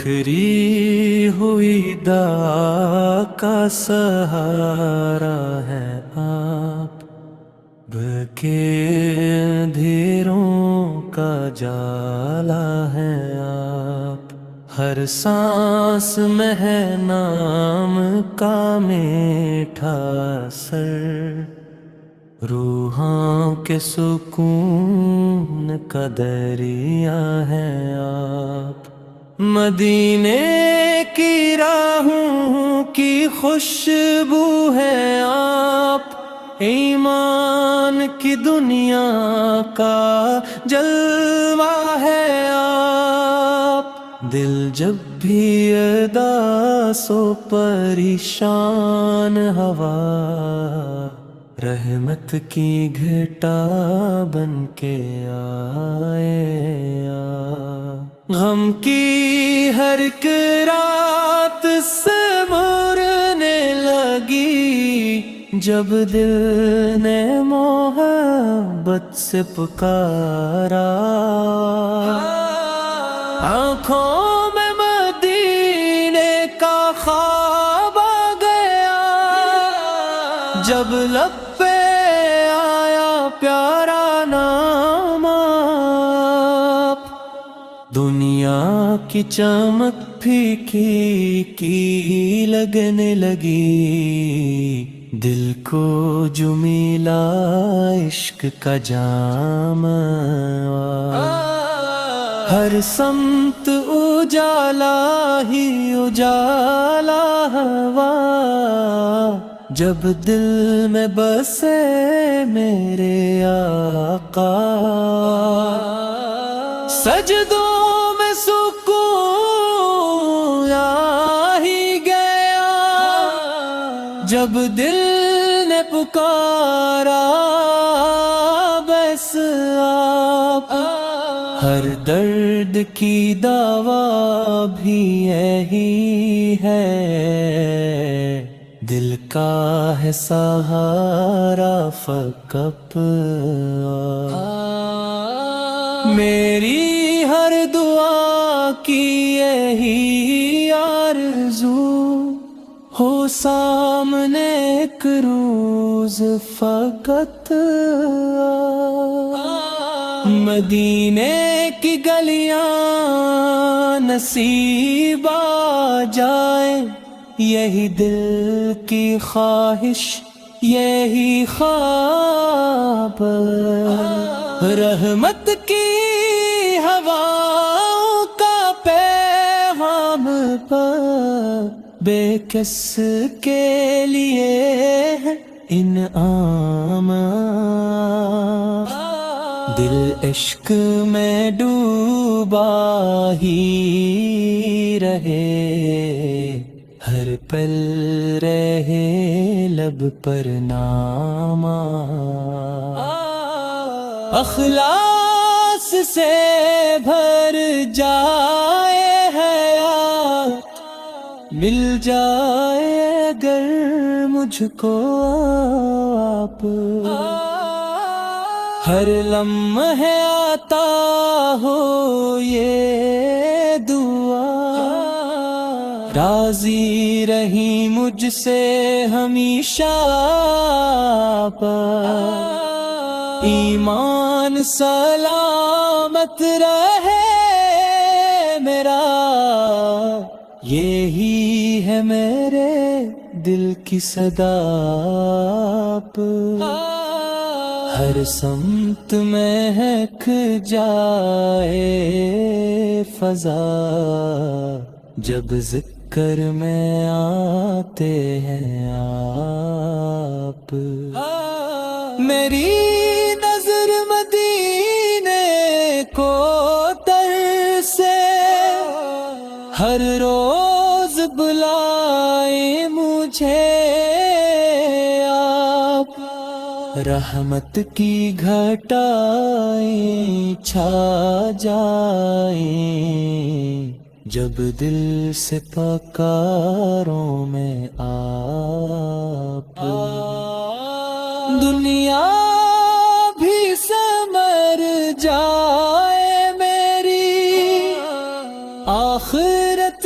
بکھری ہوئی دا کا سہارا ہے آپ، بکے اندھیروں کا جالا ہے آپ، ہر سانس میں ہے نام کا میٹھا اثر، روحاں کے سکون کا دریا ہے آپ، مدینے کی راہوں کی خوشبو ہے آپ، ایمان کی دنیا کا جلوہ ہے آپ، دل جب بھی اداس و پریشان ہوا رحمت کی گھٹا بن کے آئے غم کی ہر ایک رات سے مرنے لگی جب دل نے محبت سے پکارا، آنکھوں میں مدینے کا خواب آ گیا جب لب پہ آیا پیارا نام آپ، دنیا کی چمک پھیکی کی لگنے لگی، دل کو جو ملا عشق کا جام، ہر سمت اجالا ہی اجالا ہوا، جب دل میں بسے میرے آقا، سجدوں میں سکون آ ہی گیا جب دل نے پکارا بس آپ، ہر درد کی دوا بھی یہی ہے، دل کا ہے سہارا فقط میری ہر دعا کی یہی آرزو ہو سامنے ایک روز فقط مدینے کی گلیاں نصیب آ جائے، یہی دل کی خواہش یہی خواب، رحمت کی ہواؤں کا پیغام پر بے کس کے لیے ہے انعام، دل عشق میں ڈوبا ہی رہے، ہر پل رہے لب پر نام، اخلاص سے بھر جائے حیات، مل جائے اگر مجھ کو آپ، ہر لمحے آتا ہو یہ دعا، راضی رہی مجھ سے ہمیشہ آپ، ایمان سلامت رہے میرا، یہی ہے میرے دل کی صدا آپ، ہر سمت مہک جائے فضا جب ذکر میں آتے ہیں آپ، میری نظر مدینے کو ترسے، ہر روز بلائے مجھے آپ، رحمت کی گھٹائیں چھا جائیں جب دل سے پکاروں میں آپ، دنیا بھی سمر جائے میری، آخرت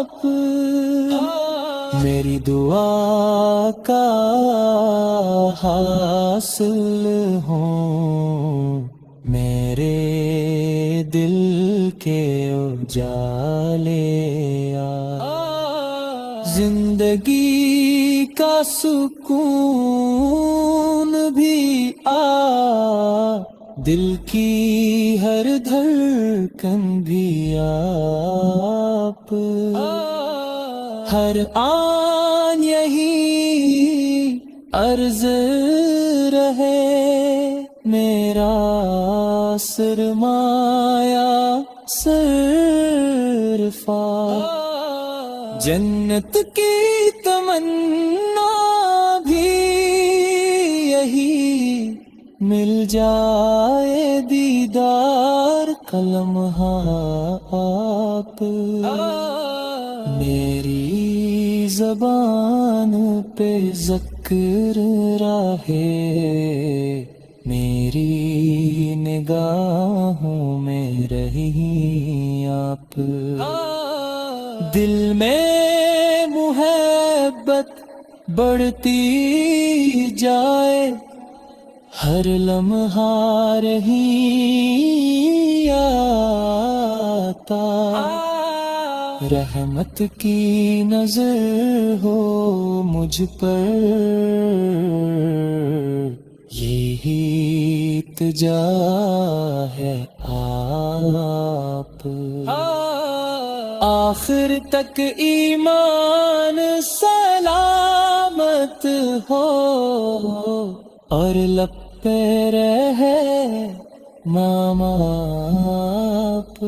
آپ میری دعا کا حاصل ہوں، میرے دل کے اجالے زندگی کا سکون بھی دل کی ہر دھڑکن بھی آپ، ہر آن یہی عرض رہے میرا سرمایہ صرفا، جنت کی تمنا بھی یہی مل جائے دیدار کا لمحہ آپ، میری زبان پہ ذکر رہے، میری نگاہوں میں رہی آپ، دل میں محبت بڑھتی جائے، ہر لمحہ رہی آتا، رحمت کی نظر ہو مجھ پر، یہی التجا ہے آپ، آخر تک ایمان سلامت ہو اور لب پہ رہے نام آپ۔